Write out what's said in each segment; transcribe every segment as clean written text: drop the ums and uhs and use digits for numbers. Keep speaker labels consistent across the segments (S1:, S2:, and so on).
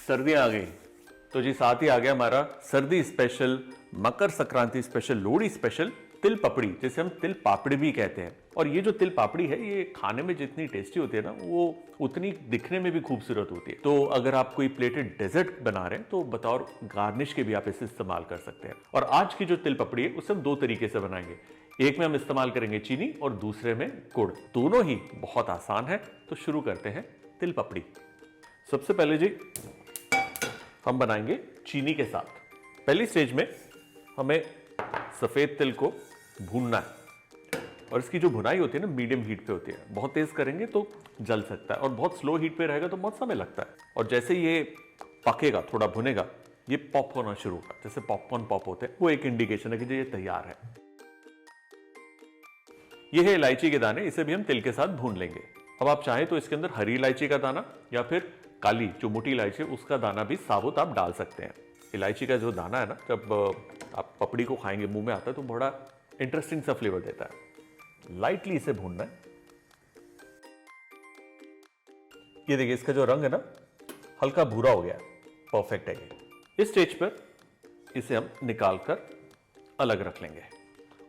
S1: सर्दियां आ गई तो जी साथ ही आ गया हमारा सर्दी special, Makar Sankranti special, Lohri special तिल पपड़ी, जिसे हम तिल पापड़ी भी कहते हैं। और ये जो तिल पापड़ी है ये खाने में जितनी टेस्टी होती है ना, वो उतनी दिखने में भी खूबसूरत होती है। तो अगर आप कोई प्लेटेड डेजर्ट बना रहे हैं तो बतौर गार्निश के भी आप इसे इस्तेमाल कर सकते हैं। और आज की जो तिल पपड़ी है उसे हम दो तरीके से बनाएंगे। एक में हम इस्तेमाल करेंगे चीनी और दूसरे में गुड़। दोनों ही बहुत आसान है। तो शुरू करते हैं तिल पपड़ी। सबसे पहले जी हम बनाएंगे चीनी के साथ। पहली स्टेज में हमें सफेद तिल को भूनना है और इसकी जो भुनाई होती है ना मीडियम हीट पे होती है। बहुत तेज करेंगे तो जल सकता है और बहुत स्लो हीट पे रहेगा तो बहुत समय लगता है। और जैसे ये पकेगा, थोड़ा भुनेगा, ये पॉप होना शुरू होगा, जैसे पॉपकॉर्न पॉप होते हैं, वो एक इंडिकेशन है कि ये तैयार है। ये है इलायची के दाने, इसे भी हम तिल के साथ भून लेंगे। अब आप चाहें तो इसके अंदर हरी इलायची का दाना या फिर काली जो मोटी इलायची है उसका दाना भी साबुत आप डाल सकते हैं। इलायची का जो दाना है ना, जब आप पपड़ी को खाएंगे मुंह में आता है तो बड़ा इंटरेस्टिंग सा फ्लेवर देता है। लाइटली इसे भूनना है। ये देखिए इसका जो रंग है ना हल्का भूरा हो गया है, परफेक्ट है ये। इस स्टेज पर इसे हम निकाल कर अलग रख लेंगे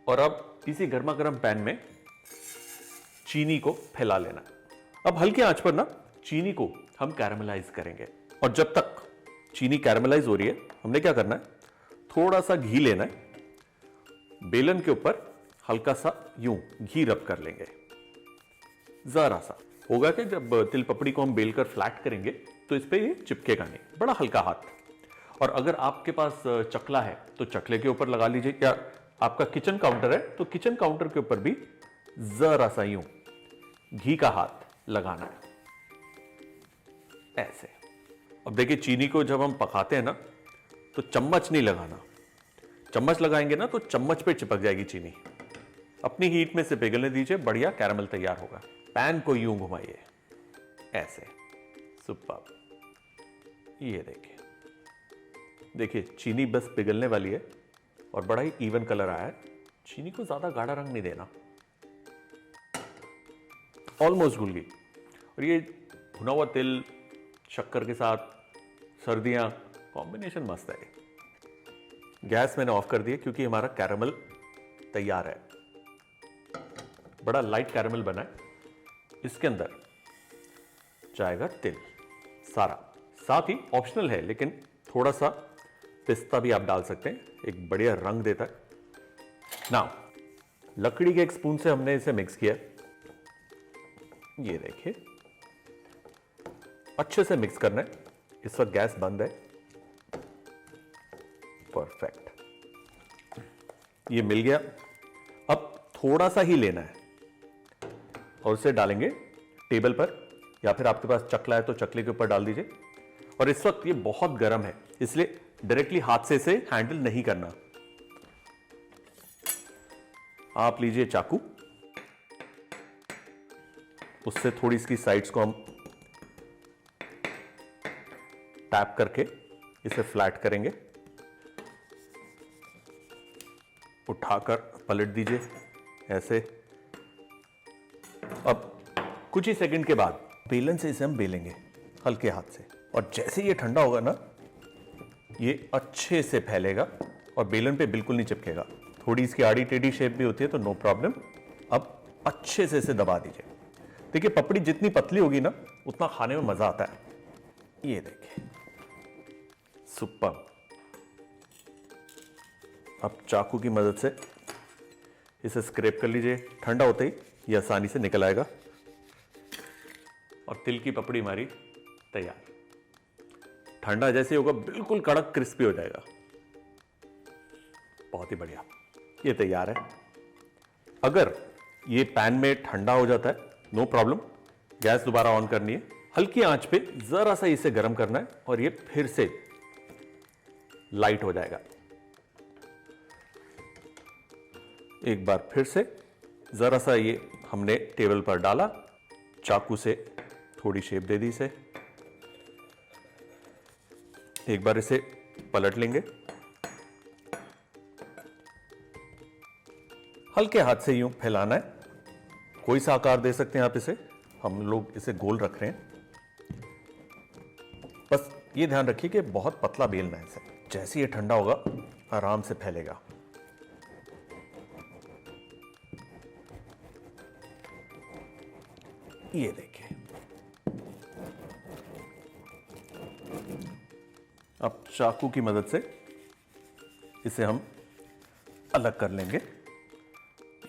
S1: और अब इसी गर्मा गर्म पैन में चीनी को फैला लेना। अब हल्के आंच पर ना चीनी को हम कैरामलाइज करेंगे और जब तक चीनी कैरामलाइज हो रही है हमने क्या करना है, थोड़ा सा घी लेना है, बेलन के ऊपर हल्का सा यूं घी रब कर लेंगे। जरा सा होगा कि जब तिल पपड़ी को हम बेलकर फ्लैट करेंगे तो इस पे ये चिपकेगा नहीं, बड़ा हल्का हाथ। और अगर आपके पास चकला है तो चकले के ऊपर लगा लीजिए, या आपका किचन काउंटर है तो किचन काउंटर के ऊपर भी जरा सा यूं घी का हाथ लगाना है, ऐसे। अब देखिए चीनी को जब हम पकाते हैं ना तो चम्मच नहीं लगाना, चम्मच लगाएंगे ना तो चम्मच पे चिपक जाएगी चीनी। अपनी हीट में से पिघलने दीजिए, बढ़िया कैरामल तैयार होगा। पैन को यूं घुमाइए ऐसे, सुपर। ये देखिए चीनी बस पिघलने वाली है और बड़ा ही इवन कलर आया है। चीनी को ज्यादा गाढ़ा रंग नहीं देना, ऑलमोस्ट घुल गई। और ये भुना हुआ तिल शक्कर के साथ सर्दियां, कॉम्बिनेशन मस्त है। गैस मैंने ऑफ कर दिया क्योंकि हमारा कैरामल तैयार है, बड़ा लाइट कैरामल बना है। इसके अंदर जाएगा तिल सारा। साथ ही ऑप्शनल है लेकिन थोड़ा सा पिस्ता भी आप डाल सकते हैं, एक बढ़िया रंग देता है। नाउ लकड़ी के एक स्पून से हमने इसे मिक्स किया। ये देखिए अच्छे से मिक्स करना है। इस वक्त गैस बंद है, परफेक्ट। ये मिल गया। अब थोड़ा सा ही लेना है और उसे डालेंगे टेबल पर, या फिर आपके पास चकला है तो चकले के ऊपर डाल दीजिए। और इस वक्त ये बहुत गर्म है इसलिए डायरेक्टली हाथ से इसे हैंडल नहीं करना। आप लीजिए चाकू, उससे थोड़ी इसकी साइड्स को हम टैप करके इसे फ्लैट करेंगे, उठाकर पलट दीजिए ऐसे। अब कुछ ही सेकंड के बाद बेलन से इसे हम बेलेंगे हल्के हाथ से, और जैसे ये ठंडा होगा ना ये अच्छे से फैलेगा और बेलन पे बिल्कुल नहीं चिपकेगा। थोड़ी इसकी आड़ी टेढ़ी शेप भी होती है तो नो प्रॉब्लम। अब अच्छे से इसे दबा दीजिए। देखिए पपड़ी जितनी पतली होगी ना उतना खाने में मजा आता है। ये देखिए सुपर। अब चाकू की मदद से इसे स्क्रैप कर लीजिए, ठंडा होते ही ये आसानी से निकल आएगा और तिल की पपड़ी हमारी तैयार। ठंडा जैसे होगा बिल्कुल कड़क क्रिस्पी हो जाएगा, बहुत ही बढ़िया। ये तैयार है। अगर ये पैन में ठंडा हो जाता है नो प्रॉब्लम, गैस दोबारा ऑन करनी है, हल्की आंच पे जरा सा इसे गर्म करना है और ये फिर से लाइट हो जाएगा। एक बार फिर से जरा सा ये हमने टेबल पर डाला, चाकू से थोड़ी शेप दे दी इसे, एक बार इसे पलट लेंगे, हल्के हाथ से यूं फैलाना है। कोई सा आकार दे सकते हैं आप इसे, हम लोग इसे गोल रख रहे हैं। बस ये ध्यान रखिए कि बहुत पतला बेलना है इसे। जैसे ये ठंडा होगा आराम से फैलेगा। ये देखिए, अब चाकू की मदद से इसे हम अलग कर लेंगे।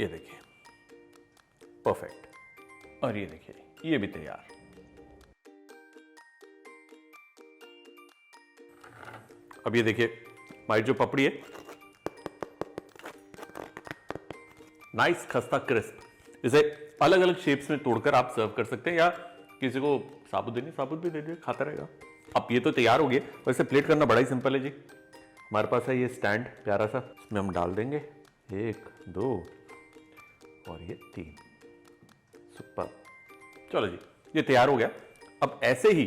S1: ये देखिए, परफेक्ट। और ये देखिए, ये भी तैयार। अब ये देखिए, हमारी जो पपड़ी है नाइस खस्ता क्रिस्प। इसे अलग अलग शेप्स में तोड़कर आप सर्व कर सकते हैं, या किसी को साबुत देने साबुत भी दे दिए, खाता रहेगा। अब ये तो तैयार हो गया। वैसे प्लेट करना बड़ा ही सिंपल है जी। हमारे पास है ये स्टैंड प्यारा सा, इसमें हम डाल देंगे 1 2 और ये 3। सुपर। चलो जी, ये तैयार हो गया। अब ऐसे ही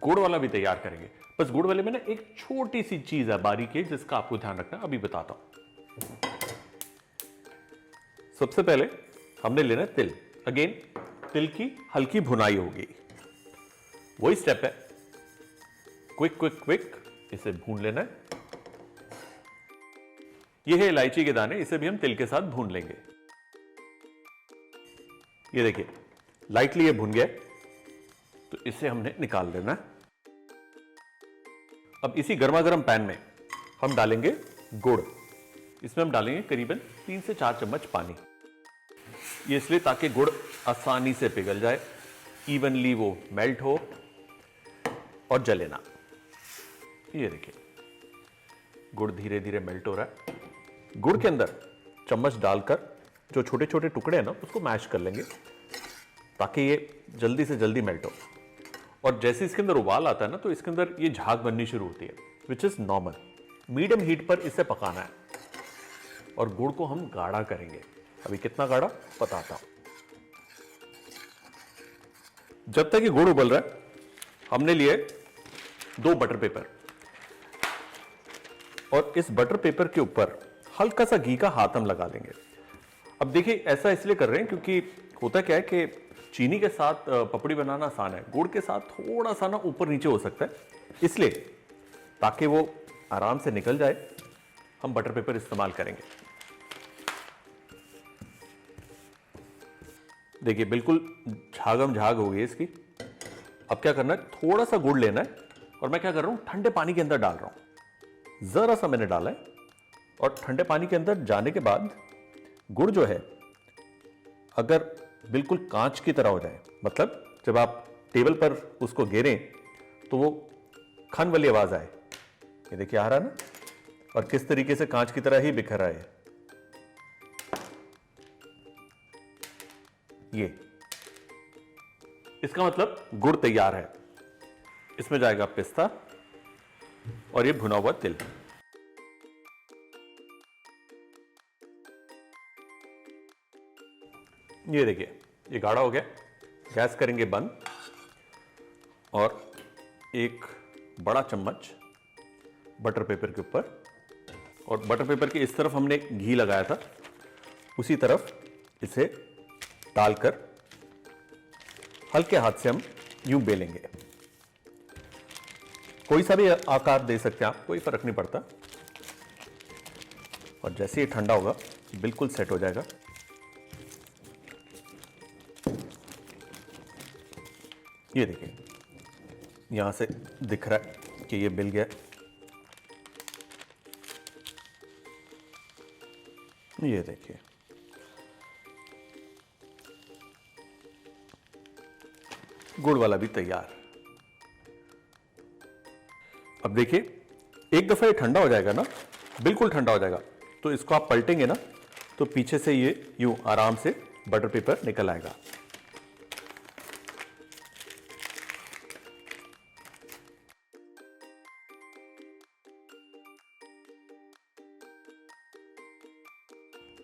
S1: गुड़ वाला भी तैयार करेंगे। बस गुड़ वाले में ना एक छोटी सी चीज है बारीक है, जिसका आपको ध्यान रखना, अभी बताता हूं। सबसे पहले हमने लेना है तिल। अगेन तिल की हल्की भुनाई होगी, वही स्टेप है। क्विक क्विक क्विक इसे भून लेना है। यह है इलायची के दाने, इसे भी हम तिल के साथ भून लेंगे। ये देखिए, लाइटली ये भुन गया, तो इसे हमने निकाल लेना है। अब इसी गर्मा गर्म पैन में हम डालेंगे गुड़। इसमें हम डालेंगे करीबन 3 से 4 चम्मच पानी। ये इसलिए ताकि गुड़ आसानी से पिघल जाए, इवनली वो मेल्ट हो और जले ना। ये देखिए, गुड़ धीरे धीरे मेल्ट हो रहा है। गुड़ के अंदर चम्मच डालकर जो छोटे छोटे टुकड़े हैं ना, उसको मैश कर लेंगे ताकि ये जल्दी से जल्दी मेल्ट हो। और जैसे इसके अंदर उबाल आता है ना, तो इसके अंदर ये झाग बननी शुरू होती है, which is normal. Medium heat पर इसे पकाना है और गुड़ को हम गाढ़ा करेंगे। अभी कितना गाढ़ा बताता हूं। जब तक ये गुड़ उबल रहा है, हमने लिए 2 बटर पेपर, और इस बटर पेपर के ऊपर हल्का सा घी का हाथ हम लगा लेंगे। अब देखिए, ऐसा इसलिए कर रहे हैं क्योंकि होता क्या है कि चीनी के साथ पपड़ी बनाना आसान है, गुड़ के साथ थोड़ा सा ना ऊपर नीचे हो सकता है। इसलिए ताकि वो आराम से निकल जाए, हम बटर पेपर इस्तेमाल करेंगे। देखिए, बिल्कुल झागम झाग हो गई इसकी। अब क्या करना है, थोड़ा सा गुड़ लेना है, और मैं क्या कर रहा हूं, ठंडे पानी के अंदर डाल रहा हूं। जरा सा मैंने डाला है, और ठंडे पानी के अंदर जाने के बाद गुड़ जो है, अगर बिल्कुल कांच की तरह हो जाए, मतलब जब आप टेबल पर उसको गिरें तो वो खन वाली आवाज आए। ये देखिए, आ रहा है ना, और किस तरीके से कांच की तरह ही बिखर रहा है। ये इसका मतलब गुड़ तैयार है। इसमें जाएगा पिस्ता और ये भुना हुआ तिल। ये देखिए, ये गाढ़ा हो गया। गैस करेंगे बंद, और एक बड़ा चम्मच बटर पेपर के ऊपर, और बटर पेपर के इस तरफ हमने घी लगाया था, उसी तरफ इसे डालकर हल्के हाथ से हम यूं बेलेंगे। कोई सा भी आकार दे सकते हैं आप, कोई फर्क नहीं पड़ता। और जैसे ये ठंडा होगा, बिल्कुल सेट हो जाएगा। ये देखिए, यहां से दिख रहा है कि ये बिल गया। ये देखिए, गुड़ वाला भी तैयार। अब देखिए, एक दफा ये ठंडा हो जाएगा ना, बिल्कुल ठंडा हो जाएगा, तो इसको आप पलटेंगे ना, तो पीछे से ये यूं आराम से बटर पेपर निकल आएगा।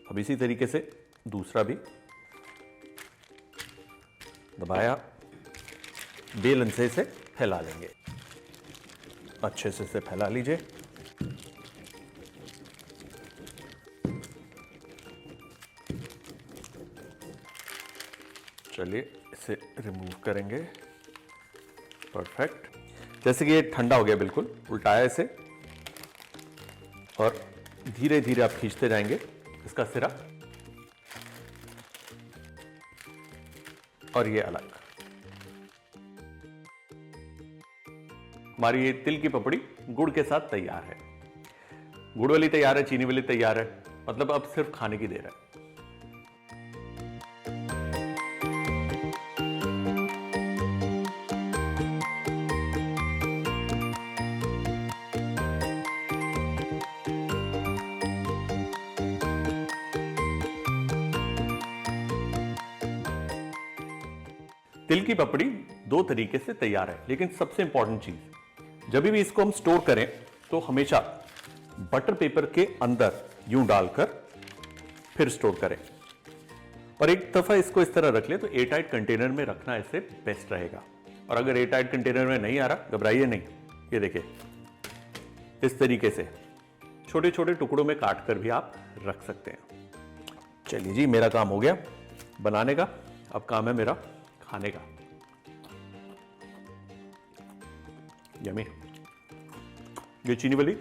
S1: अब इसी तरीके से दूसरा भी दबाया, बेलन से इसे फैला लेंगे। अच्छे से इसे फैला लीजिए। चलिए, इसे रिमूव करेंगे। परफेक्ट। जैसे कि ये ठंडा हो गया बिल्कुल, उल्टाया इसे और धीरे धीरे आप खींचते जाएंगे इसका सिरा, और ये अलग। हमारी ये तिल की पपड़ी गुड़ के साथ तैयार है। गुड़ वाली तैयार है, चीनी वाली तैयार है, मतलब अब सिर्फ खाने की देर है। तिल की पपड़ी दो तरीके से तैयार है, लेकिन सबसे इंपॉर्टेंट चीज, जब भी इसको हम स्टोर करें तो हमेशा बटर पेपर के अंदर यूं डालकर फिर स्टोर करें, और एक दफा इसको इस तरह रख ले तो एयरटाइट कंटेनर में रखना ऐसे बेस्ट रहेगा। और अगर एयरटाइट कंटेनर में नहीं आ रहा, घबराइए नहीं, ये देखिए इस तरीके से छोटे छोटे टुकड़ों में काट कर भी आप रख सकते हैं। चलिए जी, मेरा काम हो गया बनाने का, अब काम है मेरा खाने का। यम्मी। ये चीनी वाली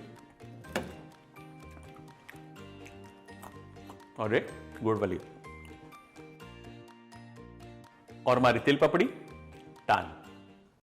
S1: और ये गुड़ वाली, और हमारी तिल पपड़ी डन।